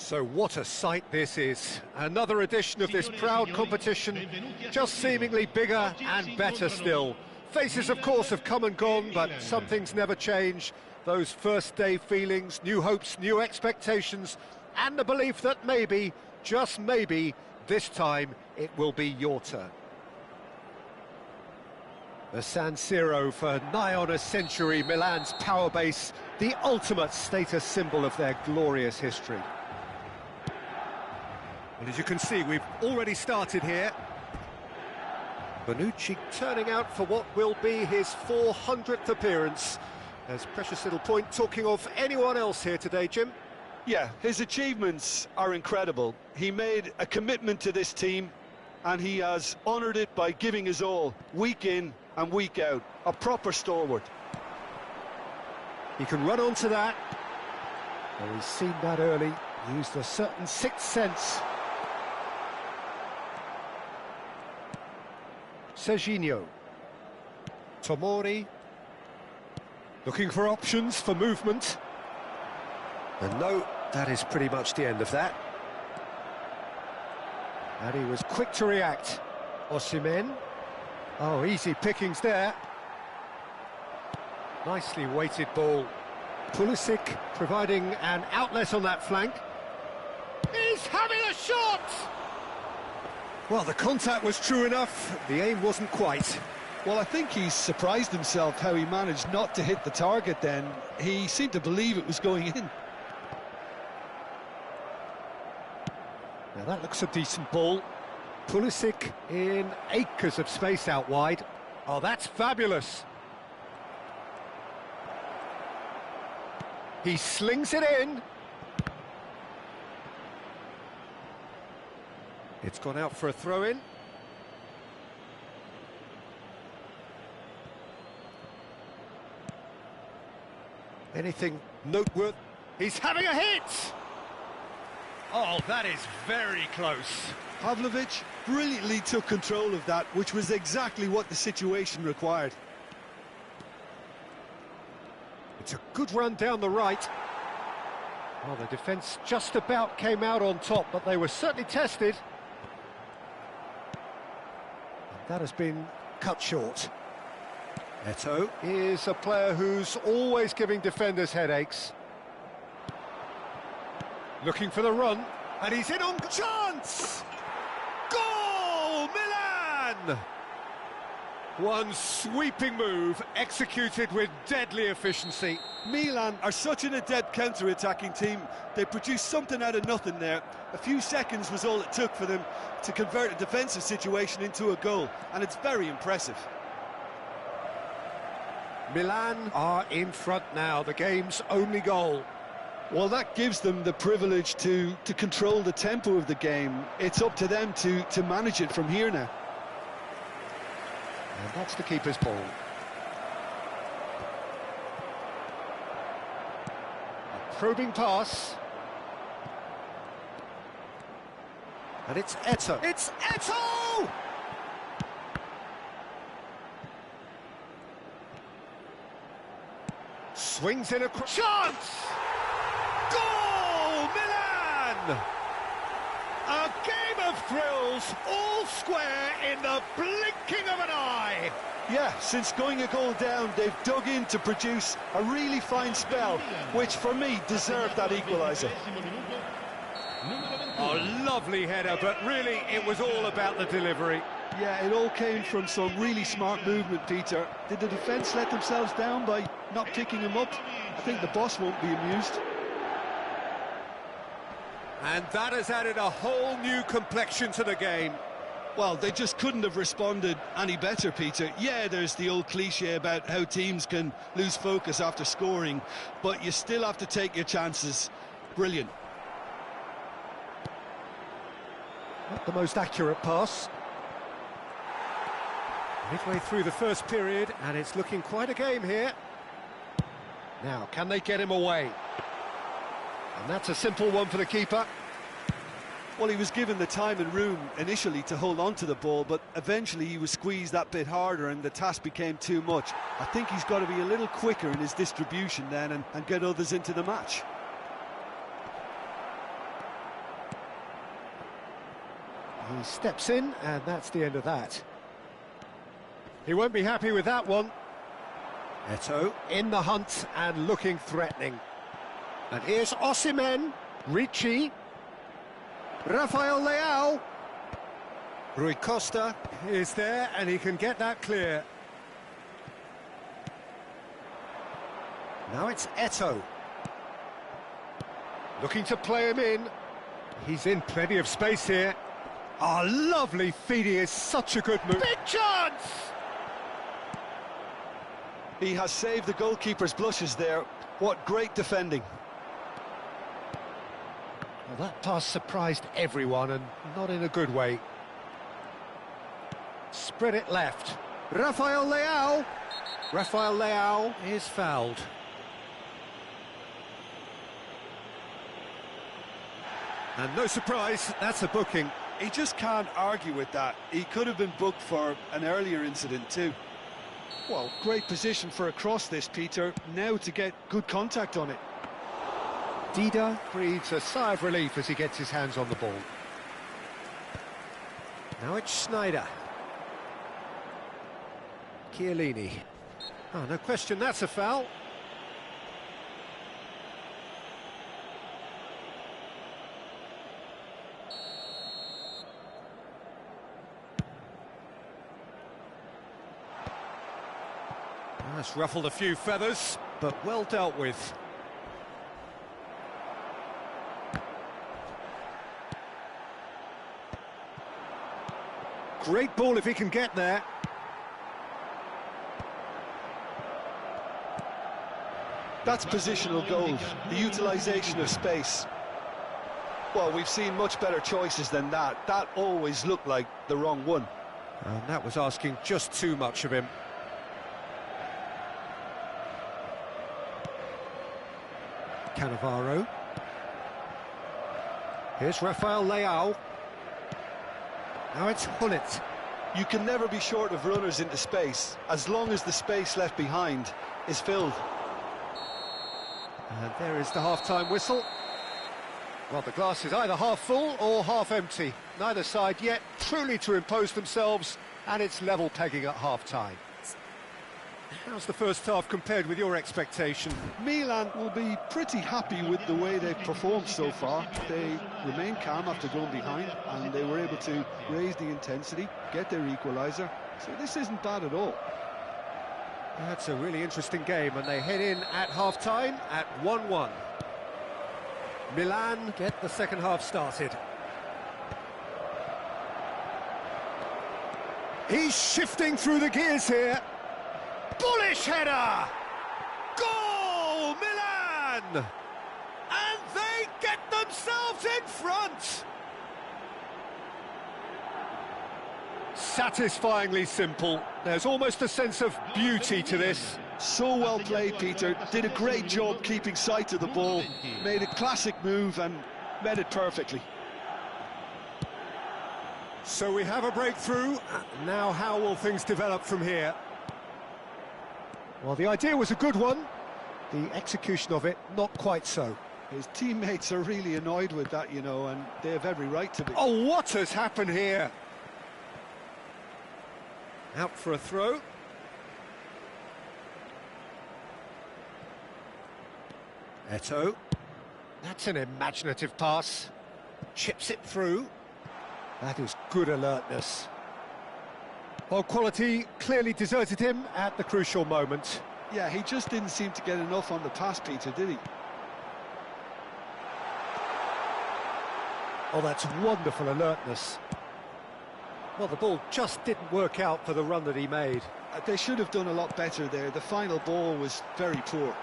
So what a sight this is. Another edition of this proud competition, just seemingly bigger and better still. Faces, of course, have come and gone, but some things never change. Those first day feelings, new hopes, new expectations, and the belief that maybe, just maybe, this time it will be your turn. The San Siro for nigh on a century, Milan's power base, the ultimate status symbol of their glorious history. And as you can see, we've already started here. Bonucci turning out for what will be his 400th appearance. There's precious little point talking of anyone else here today, Jim. Yeah, his achievements are incredible. He made a commitment to this team, and he has honoured it by giving his all, week in and week out. A proper stalwart. He can run onto that. Well, he's seen that early, used a certain sixth sense. Serginho. Tomori. Looking for options for movement. And no, that is pretty much the end of that. And he was quick to react. Osimhen. Oh, easy pickings there. Nicely weighted ball. Pulisic providing an outlet on that flank. He's having a shot! Well, the contact was true enough, the aim wasn't quite. Well, I think he's surprised himself how he managed not to hit the target then. He seemed to believe it was going in. Now that looks a decent ball. Pulisic in acres of space out wide. Oh, that's fabulous. He slings it in. It's gone out for a throw-in. Anything noteworthy? He's having a hit! Oh, that is very close. Pavlovic brilliantly took control of that, which was exactly what the situation required. It's a good run down the right. Well, the defence just about came out on top, but they were certainly tested. And that has been cut short. Eto'o is a player who's always giving defenders headaches. Looking for the run, and he's in on chance! Goal, Milan! One sweeping move, executed with deadly efficiency. Milan are such an adept counter-attacking team. They produced something out of nothing there. A few seconds was all it took for them to convert a defensive situation into a goal, and it's very impressive. Milan are in front now, the game's only goal. Well, that gives them the privilege to control the tempo of the game. It's up to them to manage it from here now. And that's the keeper's ball. A probing pass. And it's Eto'o. It's Eto'o! Swings in a chance! Goal, Milan! A game of thrills, all square in the blinking of an eye. Yeah, since going a goal down, they've dug in to produce a really fine spell, which for me deserved that equaliser. Oh, lovely header, but really it was all about the delivery. Yeah, it all came from some really smart movement, Peter. Did the defence let themselves down by not picking him up? I think the boss won't be amused. And that has added a whole new complexion to the game. Well, they just couldn't have responded any better, Peter. Yeah, there's the old cliche about how teams can lose focus after scoring, but you still have to take your chances. Brilliant. Not the most accurate pass. Midway through the first period, and it's looking quite a game here. Now, can they get him away? And that's a simple one for the keeper. Well, he was given the time and room initially to hold on to the ball, but eventually he was squeezed that bit harder and the task became too much. I think he's got to be a little quicker in his distribution then and get others into the match. He steps in, and that's the end of that. He won't be happy with that one. Eto'o in the hunt and looking threatening. And here's Osimhen, Ricci, Rafael Leao. Rui Costa is there, and he can get that clear. Now it's Eto'o. Looking to play him in. He's in plenty of space here. Ah, lovely feeding is such a good move. Big chance! He has saved the goalkeeper's blushes there. What great defending. Well, that pass surprised everyone, and not in a good way. Spread it left. Rafael Leao. Rafael Leao is fouled. And no surprise, that's a booking. He just can't argue with that. He could have been booked for an earlier incident too. Well, great position for a cross this, Peter. Now to get good contact on it. Dida breathes a sigh of relief as he gets his hands on the ball. Now it's Sneijder. Chiellini. Oh, no question, that's a foul. That's ruffled a few feathers, but well dealt with. Great ball if he can get there. That's positional goal, the utilisation of space. Well, we've seen much better choices than that. That always looked like the wrong one. And that was asking just too much of him. Cannavaro. Here's Rafael Leao. Now it's Hullet. You can never be short of runners into space, as long as the space left behind is filled. And there is the half-time whistle. Well, the glass is either half full or half empty. Neither side yet truly to impose themselves, and it's level pegging at half-time. How's the first half compared with your expectation? Milan will be pretty happy with the way they've performed so far. They remained calm after going behind, and they were able to raise the intensity, get their equaliser. So this isn't bad at all. That's a really interesting game, and they head in at half-time at 1-1. Milan get the second half started. He's shifting through the gears here. Bullish header! Goal, Milan! And they get themselves in front! Satisfyingly simple. There's almost a sense of beauty to this. So well played, Peter. Did a great job keeping sight of the ball. Made a classic move and met it perfectly. So we have a breakthrough. Now how will things develop from here? Well, the idea was a good one. The execution of it, not quite so. His teammates are really annoyed with that, you know, and they have every right to be. Oh, what has happened here? Out for a throw. Eto'o. That's an imaginative pass. Chips it through. That is good alertness. Well, quality clearly deserted him at the crucial moment. Yeah, he just didn't seem to get enough on the pass, Peter, did he? Oh, that's wonderful alertness. Well, the ball just didn't work out for the run that he made. They should have done a lot better there. The final ball was very poor.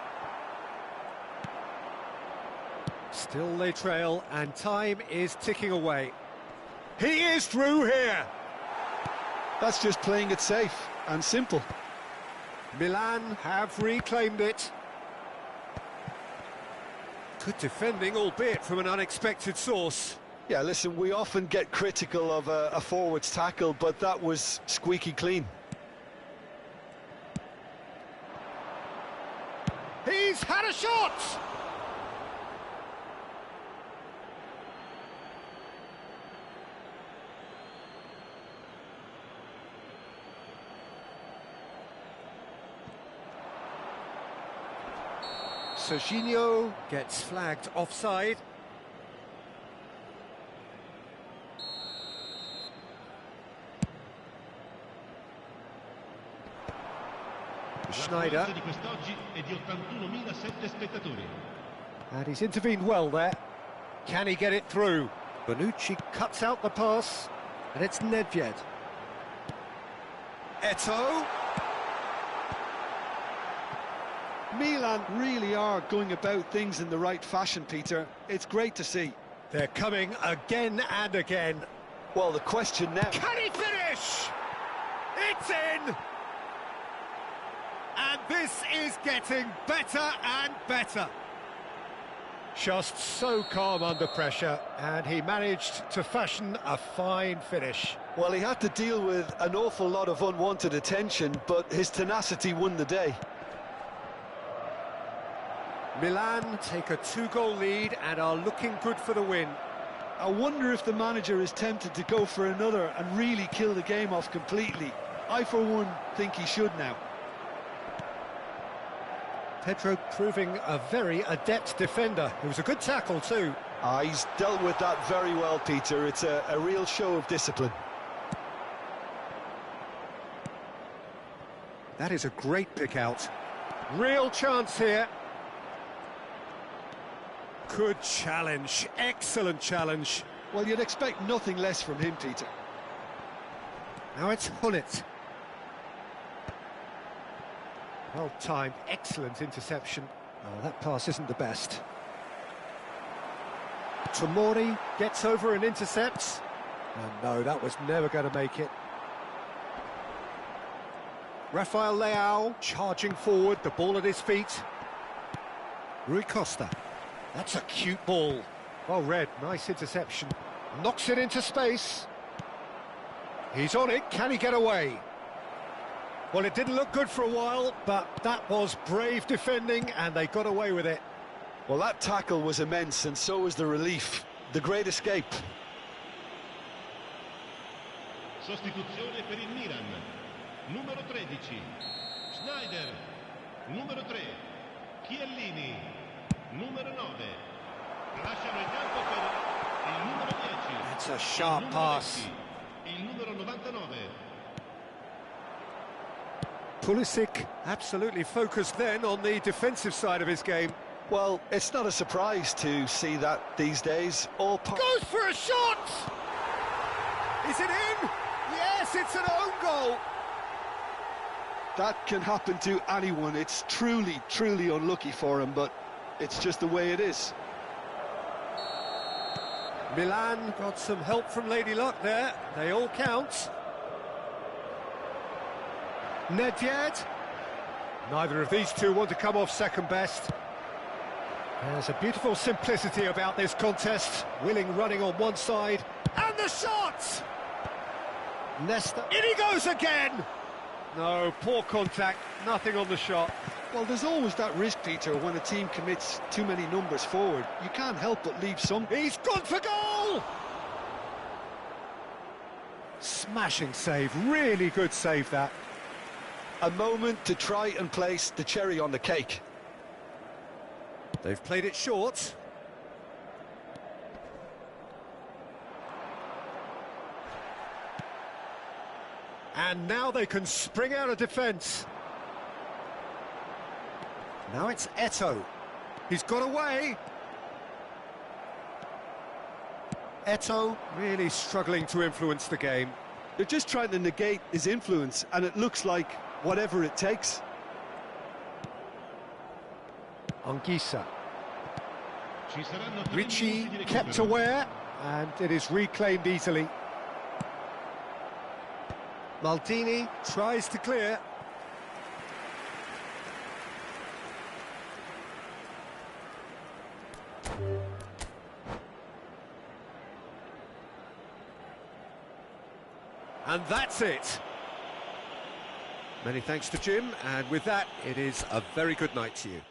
Still they trail, and time is ticking away. He is through here! That's just playing it safe and simple. Milan have reclaimed it. Good defending, albeit from an unexpected source. Yeah, listen, we often get critical of a forward's tackle, but that was squeaky clean. He's had a shot! Serginho gets flagged offside. Schneider. And he's intervened well there. Can he get it through? Bonucci cuts out the pass, and it's Nedved. Eto'o. Milan really are going about things in the right fashion, Peter. It's great to see. They're coming again and again. Well, the question now... Can he finish? It's in! And this is getting better and better. Just so calm under pressure, and he managed to fashion a fine finish. Well, he had to deal with an awful lot of unwanted attention, but his tenacity won the day. Milan take a 2-goal lead and are looking good for the win. I wonder if the manager is tempted to go for another and really kill the game off completely. I, for one, think he should now. Pedro proving a very adept defender. It was a good tackle too. He's dealt with that very well, Peter. It's a real show of discipline. That is a great pick out. Real chance here. Good challenge, excellent challenge. Well, you'd expect nothing less from him, Peter. Now it's Hullet. Well timed, excellent interception. Oh, that pass isn't the best. Tomori gets over and intercepts. Oh no, that was never going to make it. Rafael Leao charging forward, the ball at his feet. Rui Costa. That's a cute ball. Well read, nice interception. Knocks it into space. He's on it, can he get away? Well, it didn't look good for a while, but that was brave defending, and they got away with it. Well, that tackle was immense, and so was the relief. The great escape. Sostituzione per il Milan. Numero 13, Schneider. Numero 3, Chiellini. Numero 9. Lasciano il campo per il numero 10. That's a sharp pass. Il numero 99. Pulisic absolutely focused then on the defensive side of his game. Well, it's not a surprise to see that these days. Goes for a shot! Is it in? Yes, it's an own goal. That can happen to anyone. It's truly, truly unlucky for him, but it's just the way it is. Milan got some help from Lady Luck there. They all count. Nedved. Neither of these two want to come off second best. There's a beautiful simplicity about this contest. Willing running on one side. And the shot! Nesta. In he goes again! No, poor contact. Nothing on the shot. Well, there's always that risk, Peter, when a team commits too many numbers forward. You can't help but leave some... He's gone for goal! Smashing save. Really good save, that. A moment to try and place the cherry on the cake. They've played it short. And now they can spring out of defence. Now it's Eto'o. He's got away. Eto'o really struggling to influence the game. They're just trying to negate his influence, and it looks like whatever it takes. Anguissa. Ricci kept aware, and it is reclaimed easily. Maldini tries to clear. And that's it. Many thanks to Jim, and with that, it is a very good night to you.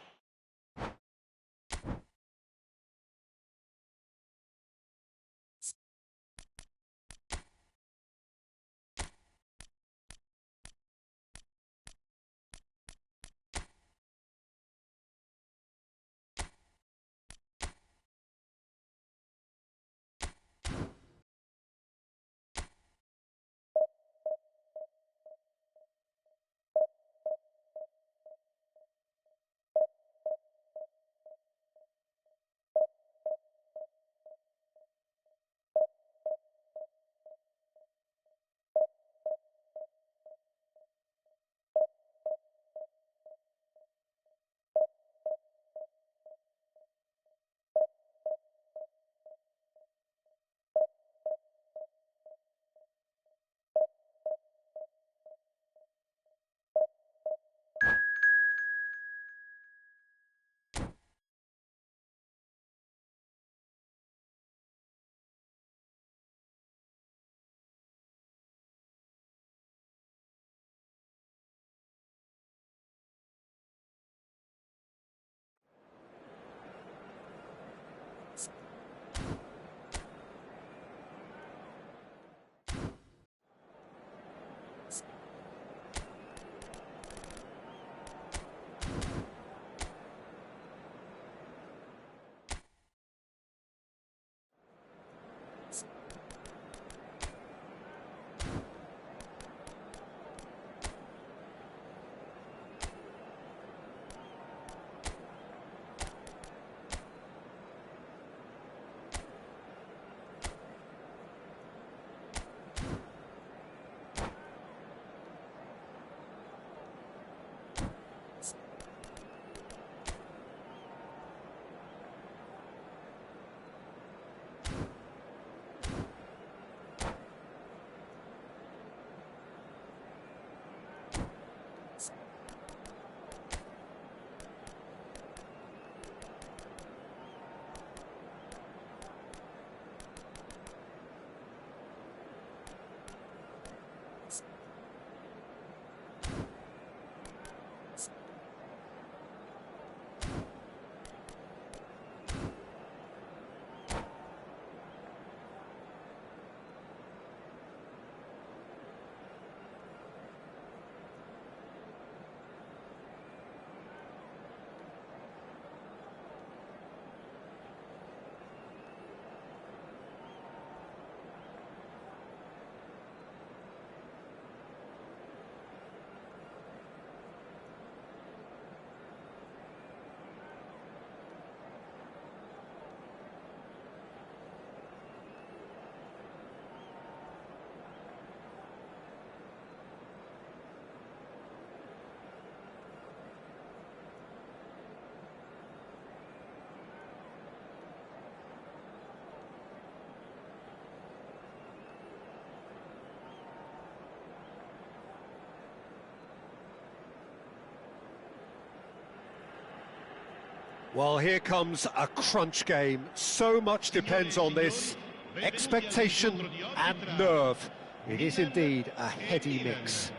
Well, here comes a crunch game. So much depends on this. Expectation and nerve. It is indeed a heady mix.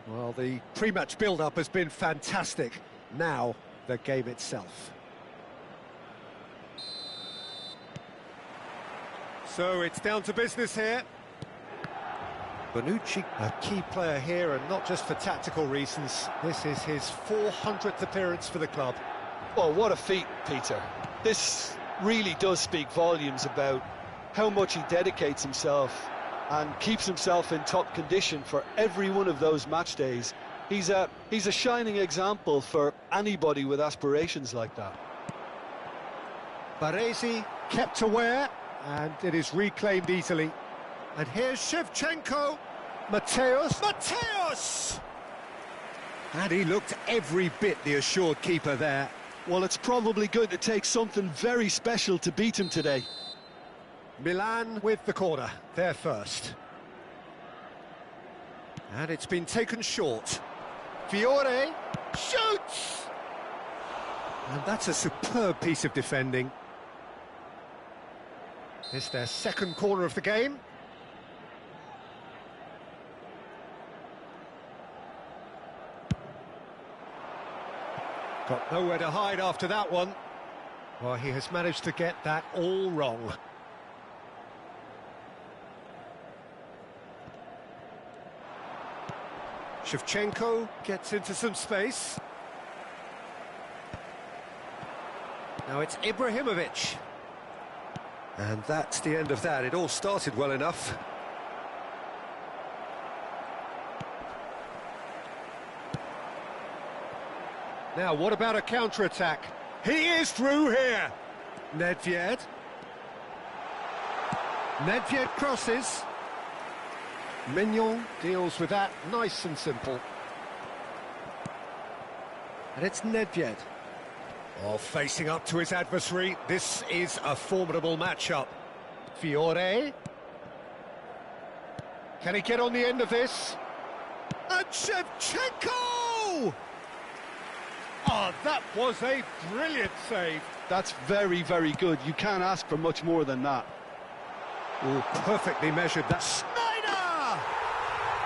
Well, the pre-match build-up has been fantastic. Now, the game itself. So it's down to business here. Bonucci, a key player here, and not just for tactical reasons. This is his 400th appearance for the club. Well, what a feat, Peter. This really does speak volumes about how much he dedicates himself and keeps himself in top condition for every one of those match days. He's a shining example for anybody with aspirations like that. Baresi kept aware, and it is reclaimed easily. And here's Shevchenko. Mateus! And he looked every bit the assured keeper there. Well, it's probably going to take something very special to beat him today. Milan with the corner, there first. And it's been taken short. Fiore shoots! And that's a superb piece of defending. It's their second corner of the game. Got nowhere to hide after that one. Well, he has managed to get that all wrong. Shevchenko gets into some space. Now it's Ibrahimovic. And that's the end of that. It all started well enough. Now, what about a counter-attack? He is through here. Nedved. Nedved crosses. Mignon deals with that, nice and simple. And it's Nedved. Oh, facing up to his adversary. This is a formidable matchup. Fiore. Can he get on the end of this? And Shevchenko! Oh, that was a brilliant save. That's very, very good. You can't ask for much more than that. Oh, perfectly measured. That Snyder!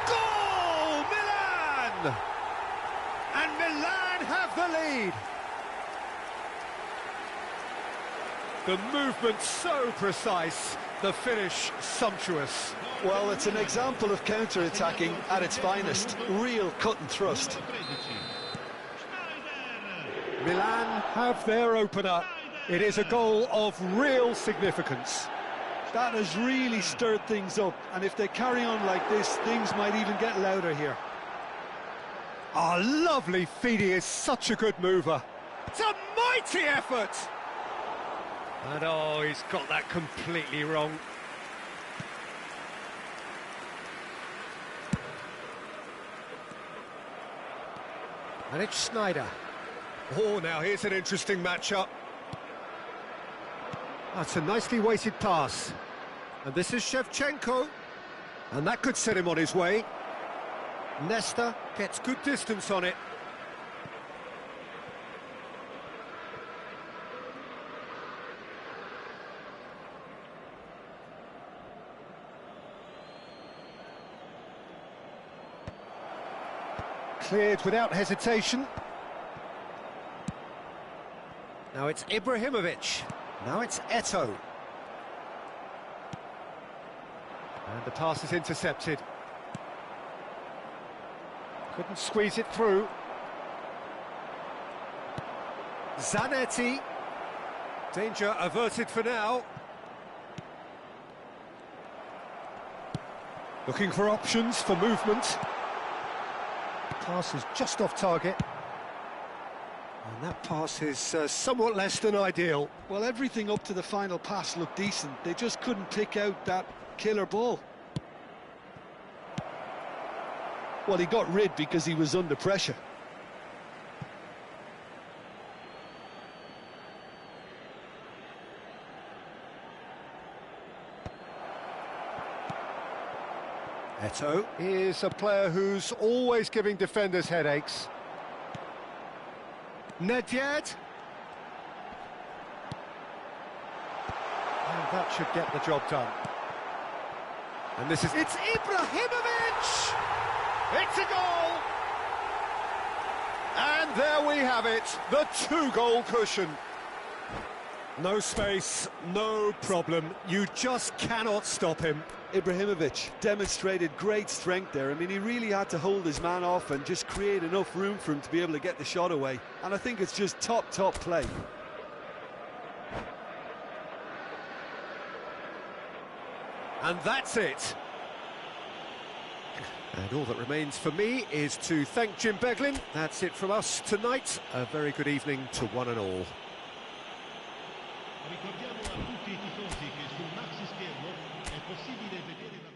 Goal! Milan! And Milan have the lead. The movement so precise, the finish sumptuous. Well, it's an example of counter-attacking at its finest. Real cut and thrust. Milan have their opener. It is a goal of real significance. That has really stirred things up, and if they carry on like this, things might even get louder here. Oh, lovely feed. He is such a good mover. It's a mighty effort. And oh, he's got that completely wrong. And it's Snyder. Oh, now here's an interesting matchup. That's a nicely weighted pass. And this is Shevchenko. And that could set him on his way. Nesta gets good distance on it. Cleared without hesitation. Now it's Ibrahimovic. Now it's Eto'o. And the pass is intercepted. Couldn't squeeze it through. Zanetti. Danger averted for now. Looking for options for movement. Pass is just off target. And that pass is somewhat less than ideal. Well, everything up to the final pass looked decent. They just couldn't pick out that killer ball. Well, he got rid because he was under pressure. Eto'o is a player who's always giving defenders headaches. Nedved. And that should get the job done. And it's Ibrahimovic! It's a goal! And there we have it, the two-goal cushion. No space, no problem. You just cannot stop him. Ibrahimovic demonstrated great strength there. I mean, he really had to hold his man off and just create enough room for him to be able to get the shot away. And I think it's just top play. And that's it. And all that remains for me is to thank Jim Beglin. That's it from us tonight. A very good evening to one and all. Ricordiamo a tutti i tifosi che sul maxi schermo è possibile vedere la...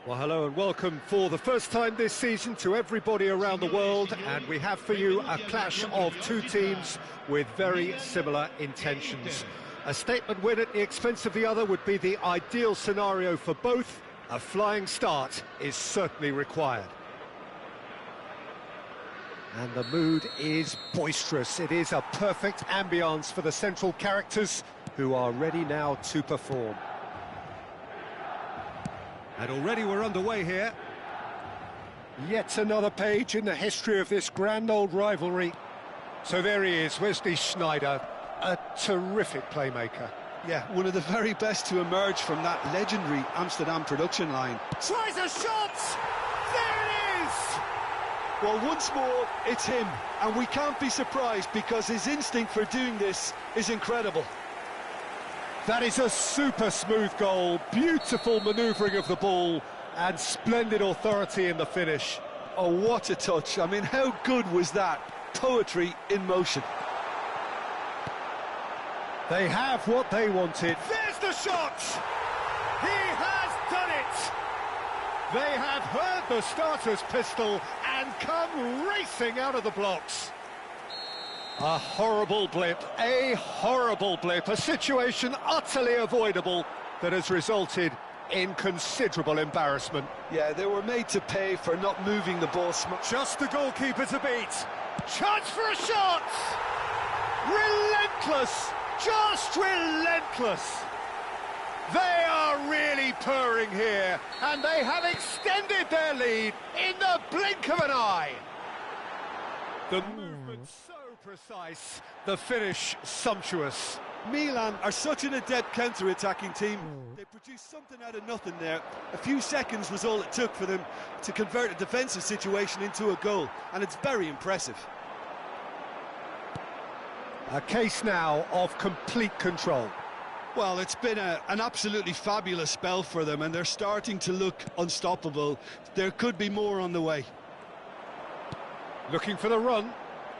Well, hello and welcome for the first time this season to everybody around the world, and we have for you a clash of two teams with very similar intentions. A statement win at the expense of the other would be the ideal scenario for both. A flying start is certainly required. And the mood is boisterous. It is a perfect ambience for the central characters who are ready now to perform. And already we're underway here. Yet another page in the history of this grand old rivalry. So there he is, Wesley Sneijder, a terrific playmaker. Yeah, one of the very best to emerge from that legendary Amsterdam production line. Tries a shot! There it is! Well, once more, it's him. And we can't be surprised because his instinct for doing this is incredible. That is a super smooth goal, beautiful manoeuvring of the ball, and splendid authority in the finish. Oh, what a touch. I mean, how good was that? Poetry in motion. They have what they wanted. There's the shot! He has done it! They have heard the starter's pistol and come racing out of the blocks. A horrible blip, a situation utterly avoidable that has resulted in considerable embarrassment. Yeah, they were made to pay for not moving the ball smart. Just the goalkeeper to beat. Chance for a shot! Relentless, just relentless. They are really purring here, and they have extended their lead in the blink of an eye. The movement so precise, the finish sumptuous. Milan are such an adept counter-attacking team. They produced something out of nothing there. A few seconds was all it took for them to convert a defensive situation into a goal, and it's very impressive. A case now of complete control. Well, it's been an absolutely fabulous spell for them, and they're starting to look unstoppable. There could be more on the way. Looking for the run.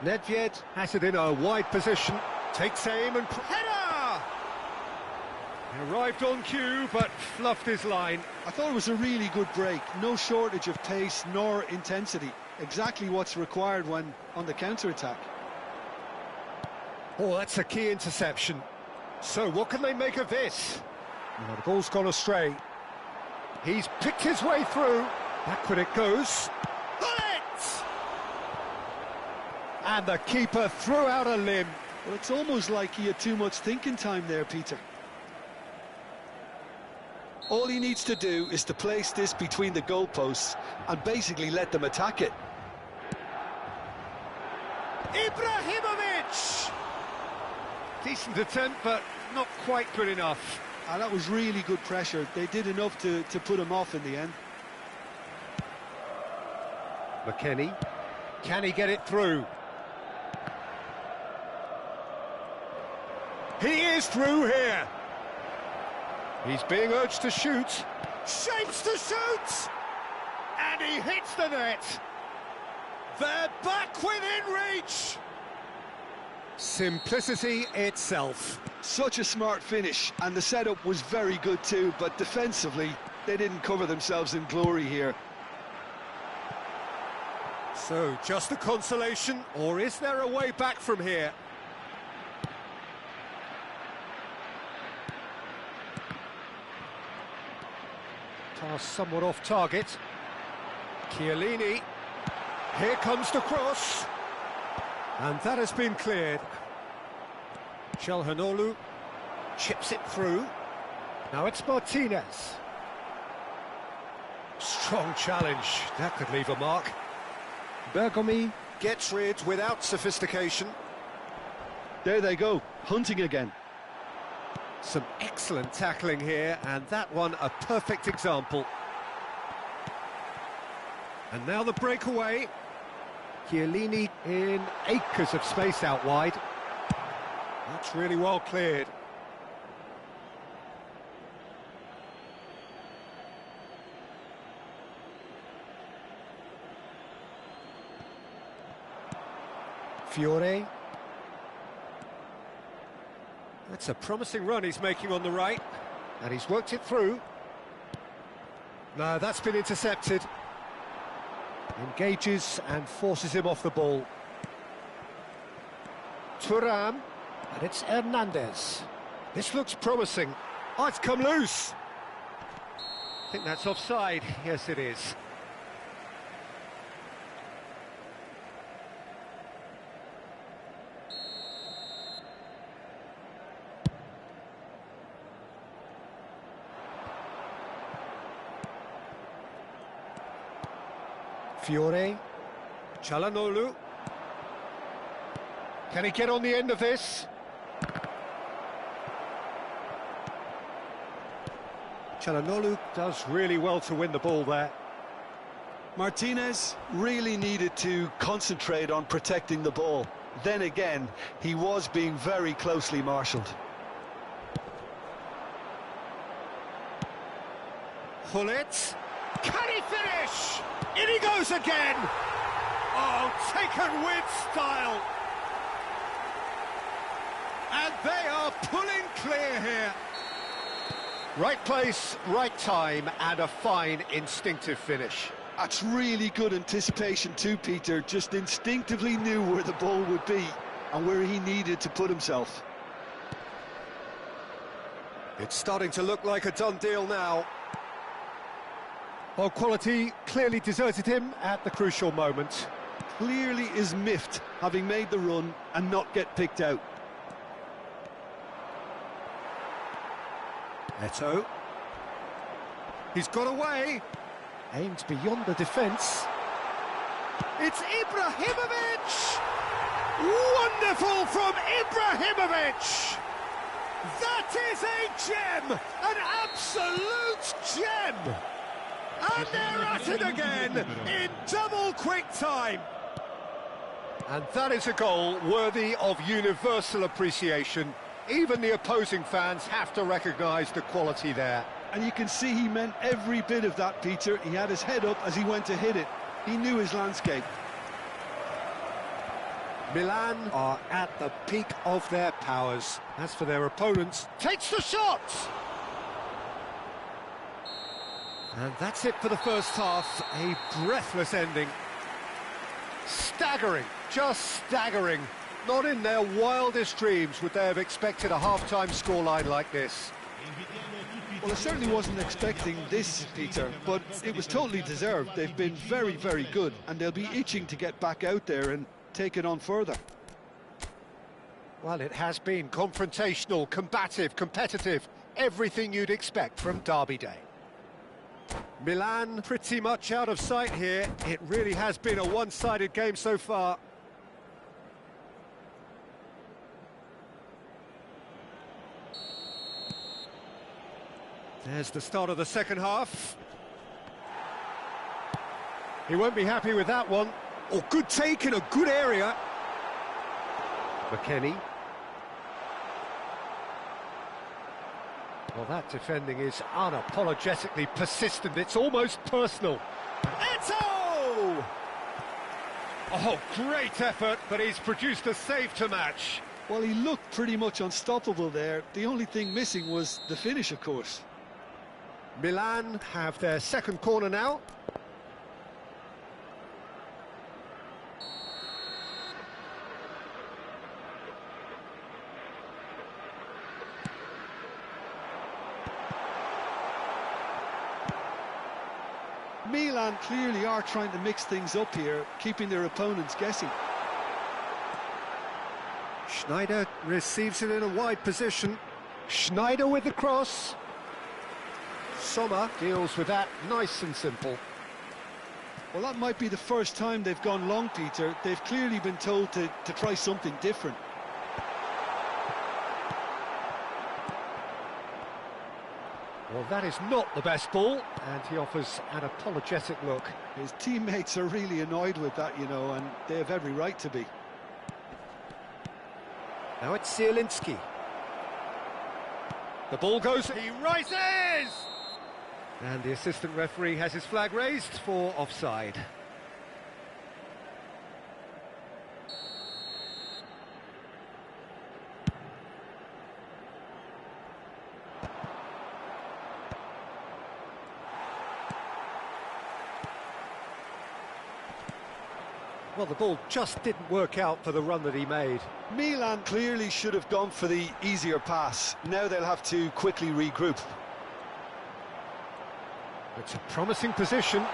Nedved has it in a wide position. Takes aim and... header! He arrived on cue, but fluffed his line. I thought it was a really good break. No shortage of pace nor intensity. Exactly what's required when on the counter-attack. Oh, that's a key interception. So what can they make of this? Well, the ball's gone astray. He's picked his way through. Backward it goes. Bullet! And the keeper threw out a limb. Well, it's almost like he had too much thinking time there, Peter. All he needs to do is to place this between the goalposts and basically let them attack it. Ibrahimovic! Decent attempt, but not quite good enough. And that was really good pressure. They did enough to put him off in the end. McKennie. Can he get it through? He is through here. He's being urged to shoot. Shapes to shoot! And he hits the net. They're back within reach. Simplicity itself. Such a smart finish, and the setup was very good too, but defensively, they didn't cover themselves in glory here. So, just a consolation, or is there a way back from here? Pass somewhat off target. Chiellini. Here comes the cross. And that has been cleared. Çalhanoğlu chips it through. Now it's Martinez. Strong challenge. That could leave a mark. Bergomi gets rid without sophistication. There they go, hunting again. Some excellent tackling here, and that one a perfect example. And now the breakaway. Chiellini in acres of space out wide. That's really well cleared. Fiore. That's a promising run he's making on the right, and he's worked it through. No, that's been intercepted. Engages and forces him off the ball. Thuram, and it's Hernandez. This looks promising. Oh, it's come loose. I think that's offside. Yes, it is. Fiore, Çalhanoğlu. Can he get on the end of this? Çalhanoğlu does really well to win the ball there. Martinez really needed to concentrate on protecting the ball. Then again, he was being very closely marshalled. Hullet. Can he finish? In he goes again! Oh, taken with style! And they are pulling clear here. Right place, right time, and a fine instinctive finish. That's really good anticipation too, Peter. Just instinctively knew where the ball would be and where he needed to put himself. It's starting to look like a done deal now. Well, quality clearly deserted him at the crucial moment. Clearly is miffed, having made the run and not get picked out. Eto. He's got away. Aimed beyond the defence. It's Ibrahimovic! Wonderful from Ibrahimovic! That is a gem! An absolute gem! And they're at it again in double quick time. And that is a goal worthy of universal appreciation. Even the opposing fans have to recognise the quality there. And you can see he meant every bit of that, Peter. He had his head up as he went to hit it. He knew his landscape. Milan are at the peak of their powers. As for their opponents, takes the shot! And that's it for the first half. A breathless ending. Staggering, just staggering. Not in their wildest dreams would they have expected a half-time scoreline like this. Well, I certainly wasn't expecting this, Peter, but it was totally deserved. They've been very, very good, and they'll be itching to get back out there and take it on further. Well, it has been confrontational, combative, competitive, everything you'd expect from Derby Day. Milan pretty much out of sight here. It really has been a one-sided game so far. There's the start of the second half. He won't be happy with that one. Oh, good take in a good area. McKennie. Well, that defending is unapologetically persistent. It's almost personal. Eto! Oh, great effort, but he's produced a save to match. Well, he looked pretty much unstoppable there. The only thing missing was the finish, of course. Milan have their second corner now. Milan clearly are trying to mix things up here, keeping their opponents guessing. Schneider receives it in a wide position. Schneider with the cross. Sommer deals with that nice and simple. Well, that might be the first time they've gone long, Peter. They've clearly been told to try something different. Well, that is not the best ball, and he offers an apologetic look. His teammates are really annoyed with that, you know, and they have every right to be. Now it's Zielinski. The ball goes, he rises! And the assistant referee has his flag raised for offside. Well, the ball just didn't work out for the run that he made. Milan clearly should have gone for the easier pass. Now they'll have to quickly regroup. It's a promising position,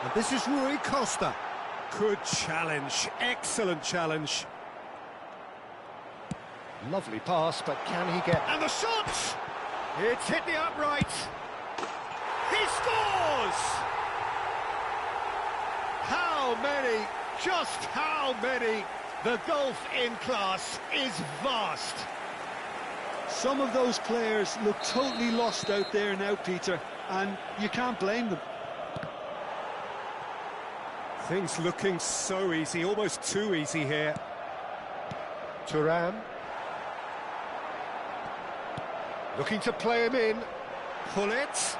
and this is Rui Costa. Good challenge, excellent challenge. Lovely pass, but can he get... And the shot! It's hit the upright. He scores! How many? Just how many? The gulf in class is vast. Some of those players look totally lost out there now, Peter, and you can't blame them. Things looking so easy, almost too easy here. Thuram. Looking to play him in. Pull it.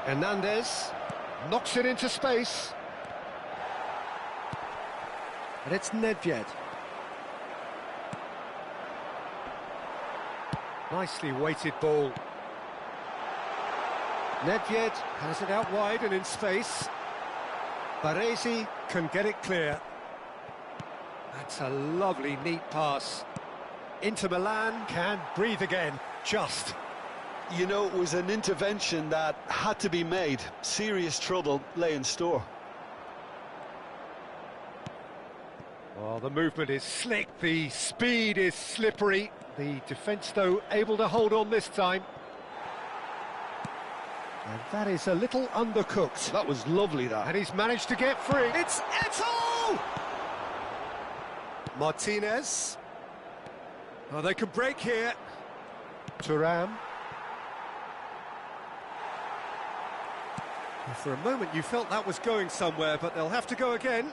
Hernandez knocks it into space. And it's Nedved. Nicely weighted ball. Nedved has it out wide and in space. Baresi can get it clear. That's a lovely, neat pass. Inter Milan can breathe again, just. You know, it was an intervention that had to be made. Serious trouble lay in store. Well, the movement is slick, the speed is slippery. The defence, though, able to hold on this time. And that is a little undercooked. That was lovely, that. And he's managed to get free. It's Eto'o! Martinez. Oh, they can break here. Thuram. Well, for a moment you felt that was going somewhere, but they'll have to go again.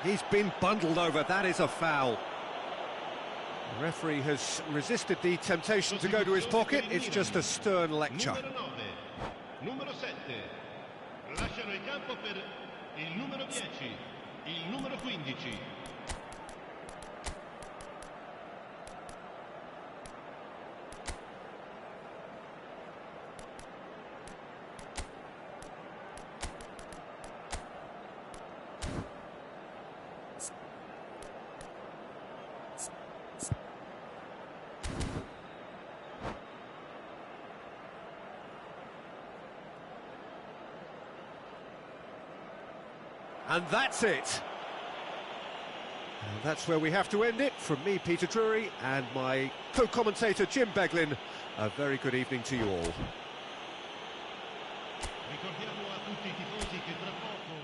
He's been bundled over, that is a foul. The referee has resisted the temptation to go to his pocket, it's just a stern lecture. Numero 7. Lasciano il campo per il numero 10, il numero 15. And that's it. And that's where we have to end it. From me, Peter Drury, and my co-commentator, Jim Beglin, a very good evening to you all. Ricordiamo a tutti i tifosi che tra poco...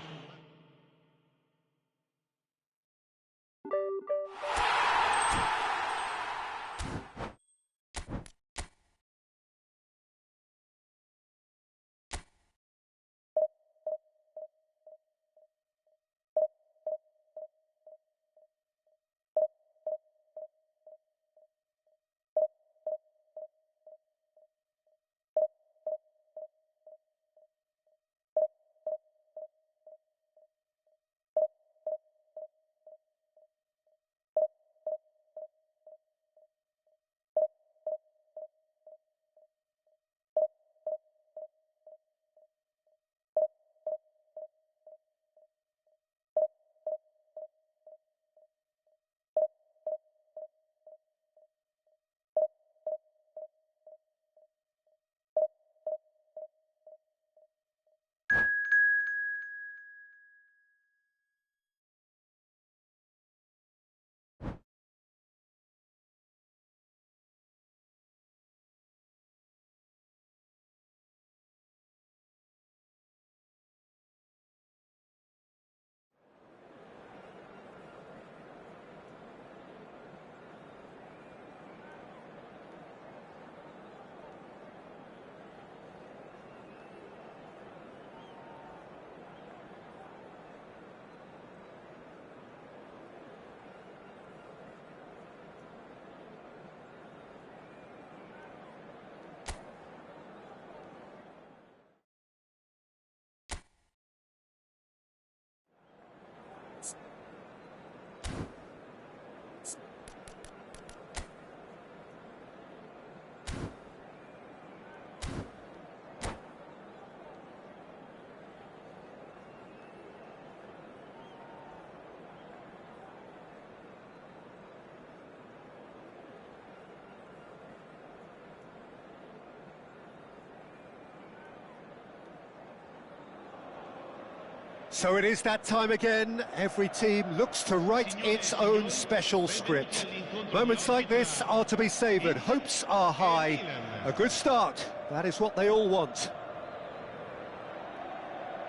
So it is that time again. Every team looks to write its own special script. Moments like this are to be savoured. Hopes are high. A good start. That is what they all want.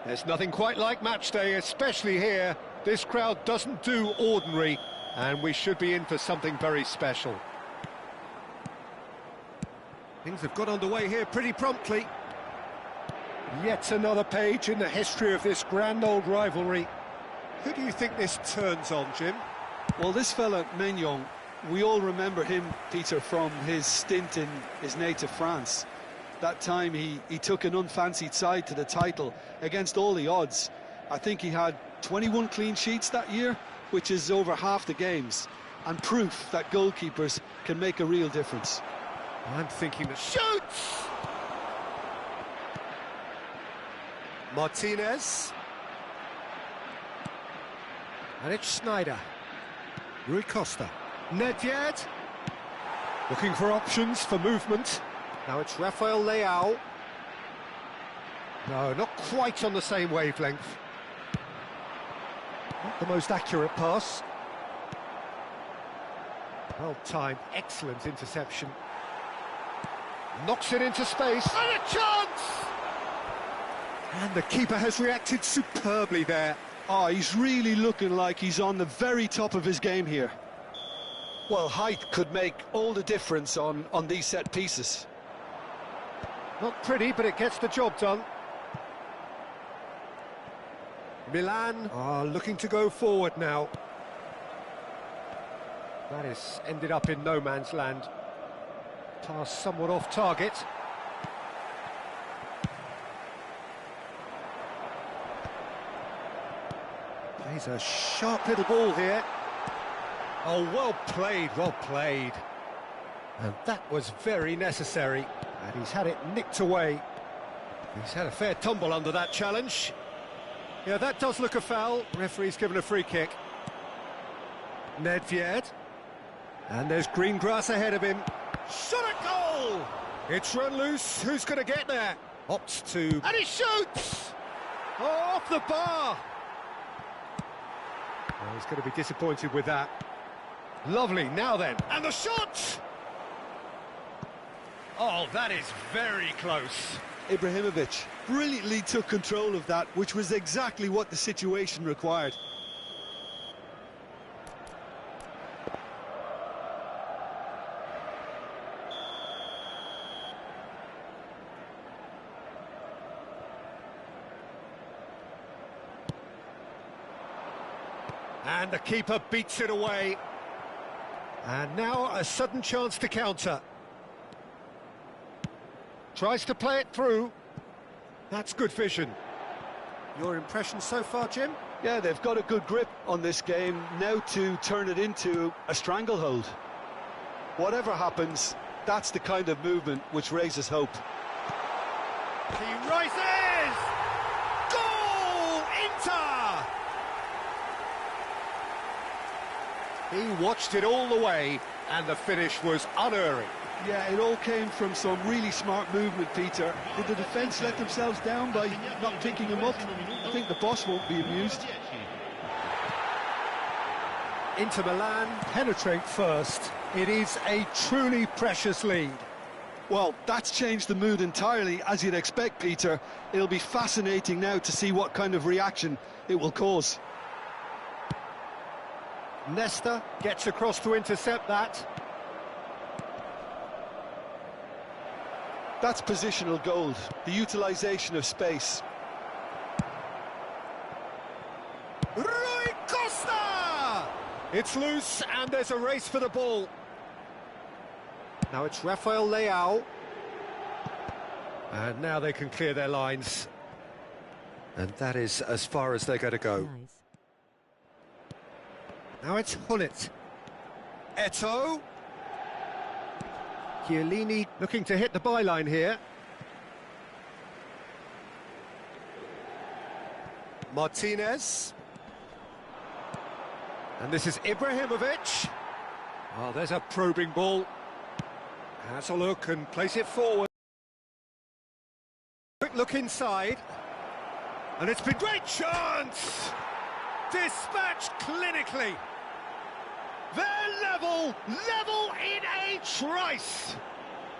There's nothing quite like match day, especially here. This crowd doesn't do ordinary, and we should be in for something very special. Things have got underway here pretty promptly. Yet another page in the history of this grand old rivalry. Who do you think this turns on, Jim? Well, this fella, Maignan, we all remember him, Peter, from his stint in his native France. That time he took an unfancied side to the title against all the odds. I think he had 21 clean sheets that year, which is over half the games, and proof that goalkeepers can make a real difference. I'm thinking the shoots! Martinez. And it's Schneider. Rui Costa. Nedved. Looking for options for movement. Now it's Rafael Leao. No, not quite on the same wavelength. Not the most accurate pass. Well timed, excellent interception. Knocks it into space. And a chance! And the keeper has reacted superbly there. Oh, he's really looking like he's on the very top of his game here. Well, height could make all the difference on these set pieces. Not pretty, but it gets the job done. Milan are looking to go forward now. That has ended up in no man's land. Pass somewhat off target. Plays a sharp little ball here. Oh, well played, well played. And that was very necessary. And he's had it nicked away. He's had a fair tumble under that challenge. Yeah, that does look a foul. Referee's given a free kick. Nedved. And there's green grass ahead of him. Shot a goal! It's run loose. Who's going to get there? Opts to... And he shoots! Oh, off the bar! Oh, he's going to be disappointed with that. Lovely, now then. And the shot! Oh, that is very close. Ibrahimovic brilliantly took control of that, which was exactly what the situation required. And the keeper beats it away. And now a sudden chance to counter. Tries to play it through. That's good vision. Your impression so far, Jim? Yeah, they've got a good grip on this game, now to turn it into a stranglehold. Whatever happens, that's the kind of movement which raises hope. He rises! Goal! Inter! He watched it all the way, and the finish was unerring. Yeah, it all came from some really smart movement, Peter. Did the defence let themselves down by not picking him up? I think the boss won't be amused. Inter Milan penetrate first. It is a truly precious lead. Well, that's changed the mood entirely, as you'd expect, Peter. It'll be fascinating now to see what kind of reaction it will cause. Nesta gets across to intercept that. That's positional gold, the utilisation of space. Rui Costa! It's loose, and there's a race for the ball. Now it's Rafael Leao. And now they can clear their lines. And that is as far as they're going to go. Nice. Now it's Hullet. Eto'o. Chiellini looking to hit the byline here. Martinez. And this is Ibrahimovic. Oh, there's a probing ball. Has a look and place it forward. Quick look inside. And it's been great chance! Dispatched clinically. They're level in a trice.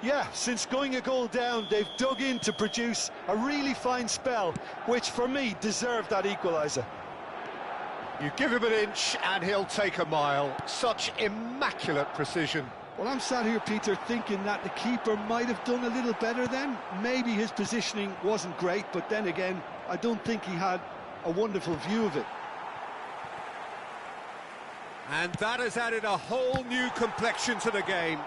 Yeah, since going a goal down, they've dug in to produce a really fine spell, which for me deserved that equaliser. You give him an inch and he'll take a mile. Such immaculate precision. Well, I'm sat here, Peter, thinking that the keeper might have done a little better then. Maybe his positioning wasn't great, but then again, I don't think he had a wonderful view of it. And that has added a whole new complexion to the game.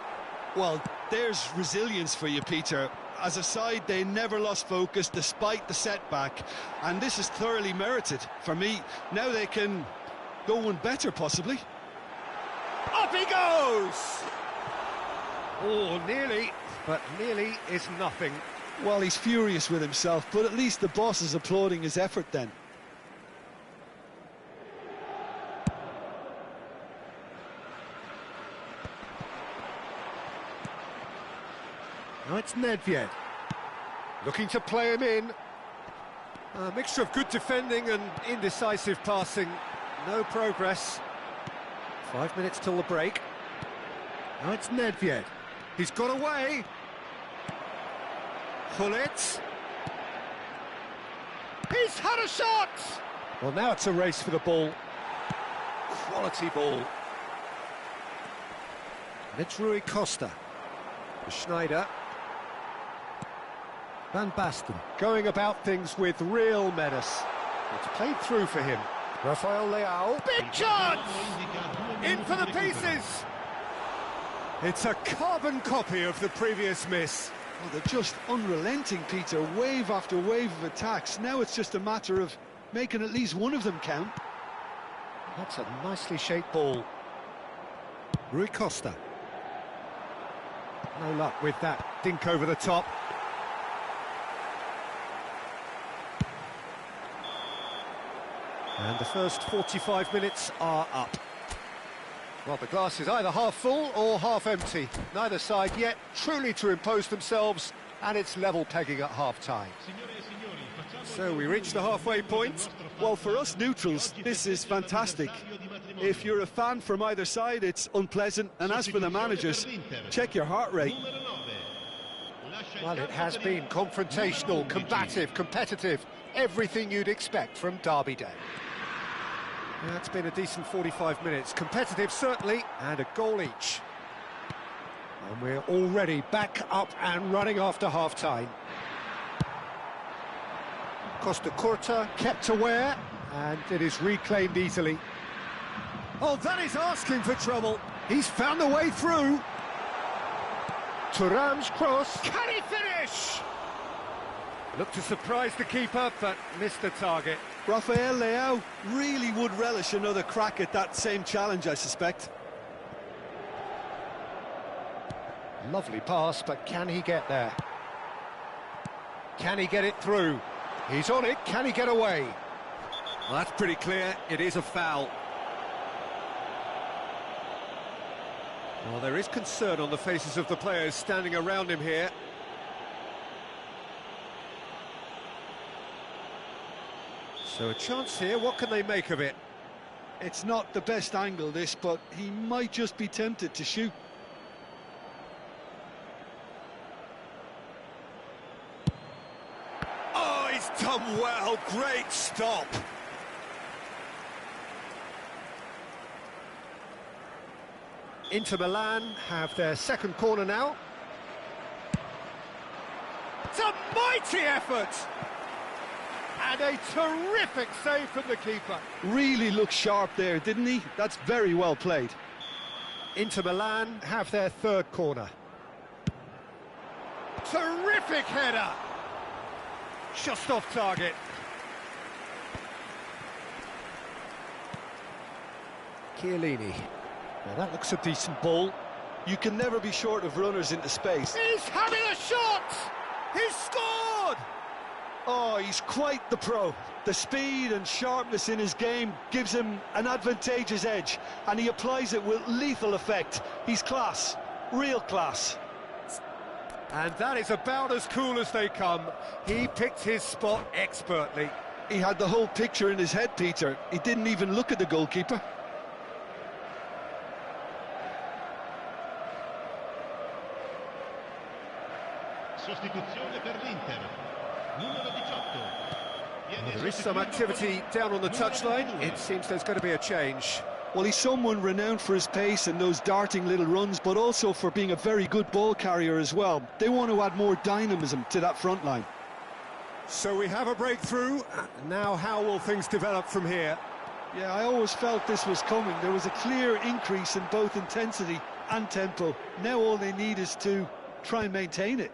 Well, there's resilience for you, Peter. As a side, they never lost focus despite the setback, and this is thoroughly merited. For me, now they can go one better, possibly. Up he goes! Oh, nearly, but nearly is nothing. Well, he's furious with himself, but at least the boss is applauding his effort then. Now it's Nedved, looking to play him in. A mixture of good defending and indecisive passing. No progress. 5 minutes till the break. Now it's Nedved. He's got away. Hullet. He's had a shot! Well, now it's a race for the ball. Quality ball. And it's Rui Costa. Schneider. Van Basten going about things with real menace. It's played through for him. Rafael Leao. Big chance! In for the pieces! It's a carbon copy of the previous miss. Well, they're just unrelenting, Peter. Wave after wave of attacks. Now it's just a matter of making at least one of them count. That's a nicely shaped ball. Rui Costa. No luck with that dink over the top. And the first 45 minutes are up. Well, the glass is either half full or half empty. Neither side yet truly to impose themselves, and it's level pegging at half-time. So we reach the halfway point. Well, for us neutrals, this is fantastic. If you're a fan from either side, it's unpleasant. And as for the managers, check your heart rate. Well, it has been confrontational, combative, competitive. Everything you'd expect from Derby Day. Yeah, it's been a decent 45 minutes. Competitive, certainly, and a goal each. And we're already back up and running after half-time. Costa Curta kept aware, and it is reclaimed easily. Oh, that is asking for trouble. He's found the way through. Thuram's cross. Can he finish? Looked to surprise the keeper, but missed the target. Rafael Leao really would relish another crack at that same challenge, I suspect. Lovely pass, but can he get there? Can he get it through? He's on it, can he get away? Well, that's pretty clear, it is a foul. Well, there is concern on the faces of the players standing around him here. So a chance here, what can they make of it? It's not the best angle, this, but he might just be tempted to shoot. Oh, he's done well, great stop. Inter Milan have their second corner now. It's a mighty effort! And a terrific save from the keeper. Really looked sharp there, didn't he? That's very well played. Inter Milan have their third corner. Terrific header! Just off target. Chiellini. Now that looks a decent ball. You can never be short of runners into space. He's having a shot! He's scored! Oh, he's quite the pro. The speed and sharpness in his game gives him an advantageous edge, and he applies it with lethal effect. He's class, real class. And that is about as cool as they come. He picked his spot expertly. He had the whole picture in his head, Peter. He didn't even look at the goalkeeper. Sostituzione per l'Inter. Numero 18. Well, there is some activity down on the touchline. It seems there's going to be a change. Well, he's someone renowned for his pace and those darting little runs, but also for being a very good ball carrier as well. They want to add more dynamism to that front line. So we have a breakthrough. Now how will things develop from here? Yeah, I always felt this was coming. There was a clear increase in both intensity and tempo. Now all they need is to try and maintain it.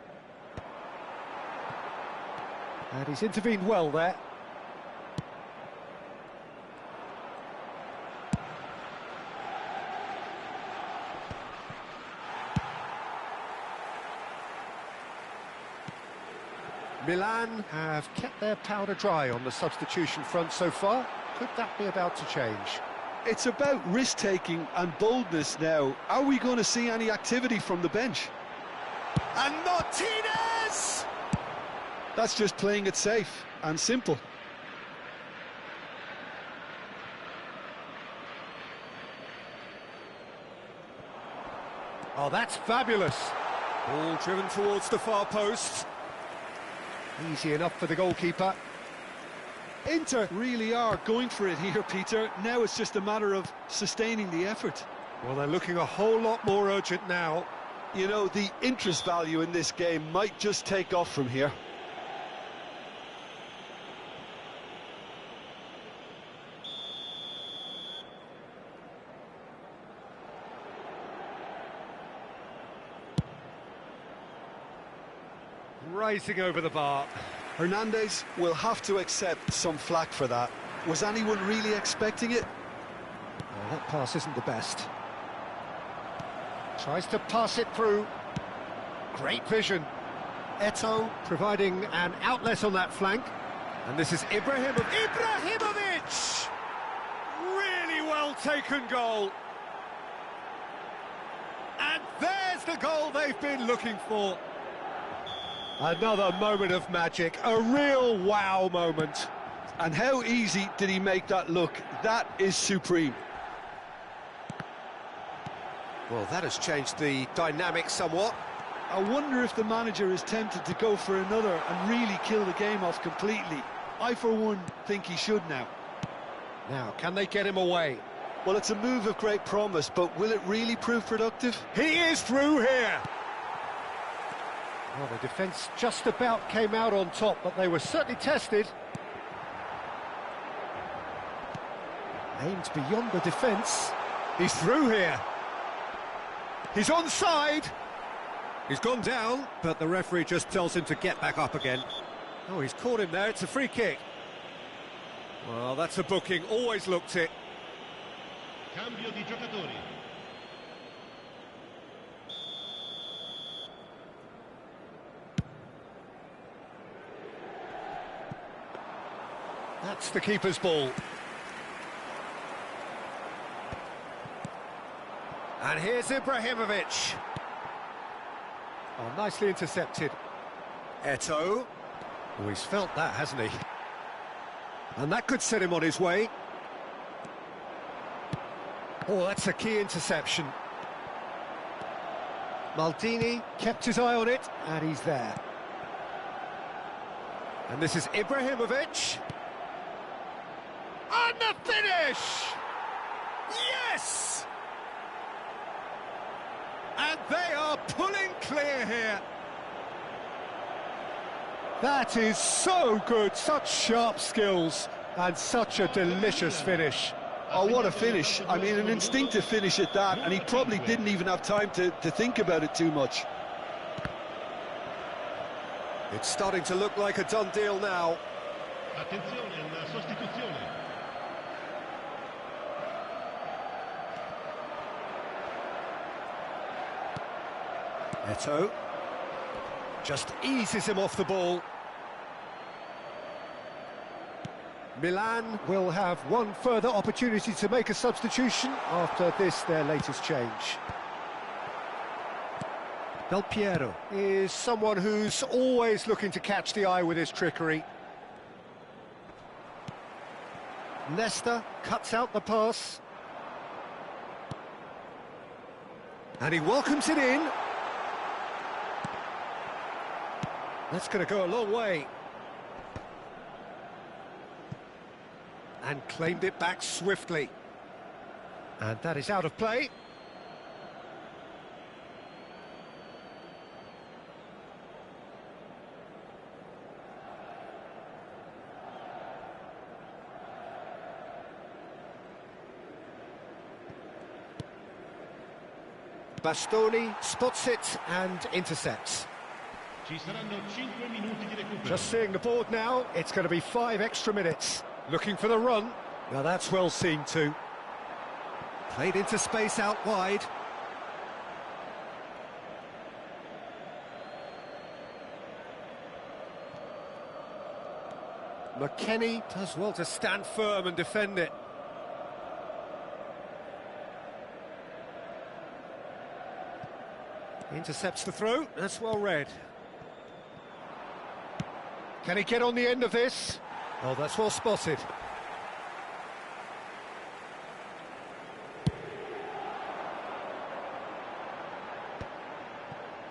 And he's intervened well there. Milan have kept their powder dry on the substitution front so far. Could that be about to change? It's about risk-taking and boldness now. Are we going to see any activity from the bench? And Martinez! That's just playing it safe and simple. Oh, that's fabulous. Ball driven towards the far post. Easy enough for the goalkeeper. Inter really are going for it here, Peter. Now it's just a matter of sustaining the effort. Well, they're looking a whole lot more urgent now. You know, the interest value in this game might just take off from here. Rising over the bar. Hernandez will have to accept some flack for that. Was anyone really expecting it? Well, that pass isn't the best. Tries to pass it through. Great vision. Eto'o providing an outlet on that flank. And this is Ibrahimovic. Really well taken goal. And there's the goal they've been looking for. Another moment of magic, a real wow moment. And how easy did he make that look? That is supreme. Well, that has changed the dynamic somewhat. I wonder if the manager is tempted to go for another and really kill the game off completely. I, for one, think he should now. Now, can they get him away? Well, it's a move of great promise, but will it really prove productive? He is through here! Well, the defence just about came out on top, but they were certainly tested. Aimed beyond the defence. He's through here. He's onside. He's gone down, but the referee just tells him to get back up again. Oh, he's caught him there. It's a free kick. Well, that's a booking. Always looked it. Cambio di giocatori. That's the keeper's ball. And here's Ibrahimovic. Oh, nicely intercepted. Eto'o. Oh, he's felt that, hasn't he? And that could set him on his way. Oh, that's a key interception. Maldini kept his eye on it, and he's there. And this is Ibrahimovic. And the finish! Yes! And they are pulling clear here. That is so good, such sharp skills, and such a delicious finish. Oh, what a finish. I mean, an instinctive finish at that, and he probably didn't even have time to think about it too much. It's starting to look like a done deal now. Attenzione, una sostituzione. Eto'o just eases him off the ball. Milan will have one further opportunity to make a substitution after this, their latest change. Del Piero is someone who's always looking to catch the eye with his trickery. Leicester cuts out the pass. And he welcomes it in. That's going to go a long way. And claimed it back swiftly. And that is out of play. Bastoni spots it and intercepts. Ci saranno 5 minuti di recupero. Just seeing the board now, it's going to be 5 extra minutes. Looking for the run. Now that's well seen too. Played into space out wide. McKennie does well to stand firm and defend it. Intercepts the throw, that's well read. Can he get on the end of this? Oh, that's well spotted.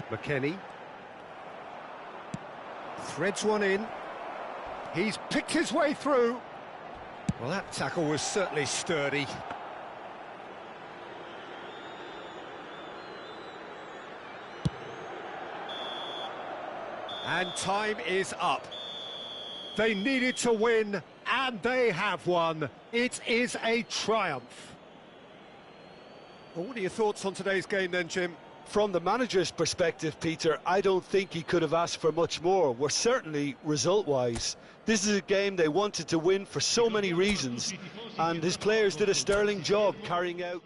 McKennie. Threads one in. He's picked his way through. Well, that tackle was certainly sturdy. And time is up. They needed to win, and they have won. It is a triumph. Well, what are your thoughts on today's game then, Jim? From the manager's perspective, Peter, I don't think he could have asked for much more. Well, certainly result-wise. This is a game they wanted to win for so many reasons, and his players did a sterling job carrying out